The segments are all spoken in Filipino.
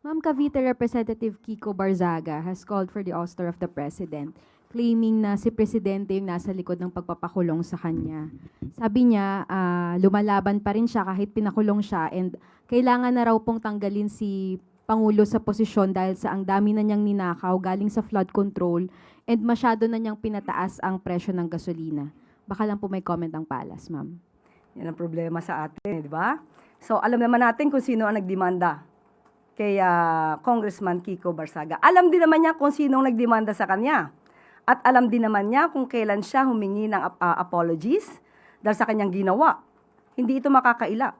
Ma'am, Cavite Representative Kiko Barzaga has called for the ouster of the President, claiming na si Presidente yung nasa likod ng pagpapakulong sa kanya. Sabi niya, lumalaban pa rin siya kahit pinakulong siya and kailangan na raw pong tanggalin si Pangulo sa posisyon dahil sa ang dami na niyang ninakaw galing sa flood control and masyado na niyang pinataas ang presyo ng gasolina. Baka lang po may comment ang palas, ma'am. Yan ang problema sa atin, di ba? So, alam naman natin kung sino ang nagdemanda kay Congressman Kiko Barzaga. Alam din naman niya kung sino ang nagdemanda sa kanya. At alam din naman niya kung kailan siya humingi ng apologies dahil sa kanyang ginawa. Hindi ito makakaila.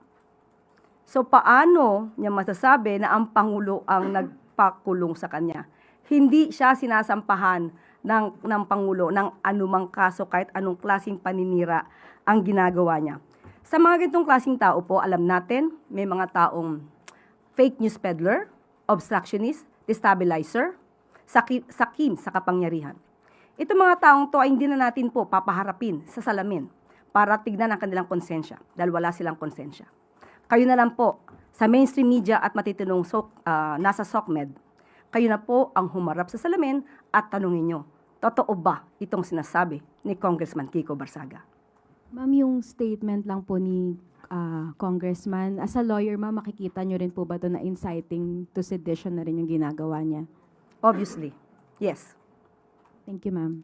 So, paano niya masasabi na ang Pangulo ang nagpakulong sa kanya? Hindi siya sinasampahan ng Pangulo ng anumang kaso kahit anong klaseng paninira ang ginagawa niya. Sa mga ganitong klaseng tao po, alam natin, may mga taong fake news peddler, obstructionist, destabilizer, sakim sa kapangyarihan. Itong mga taong to ay hindi na natin po papaharapin sa salamin para tignan ang kanilang konsensya dahil wala silang konsensya. Kayo na lang po sa mainstream media at matitinong nasa SOCMED, kayo na po ang humarap sa salamin at tanungin nyo, totoo ba itong sinasabi ni Congressman Kiko Barzaga? Ma'am, yung statement lang po ni Congressman, as a lawyer, ma'am, makikita nyo rin po ba ito na inciting to sedition na rin yung ginagawa niya? Obviously, yes. Thank you, ma'am.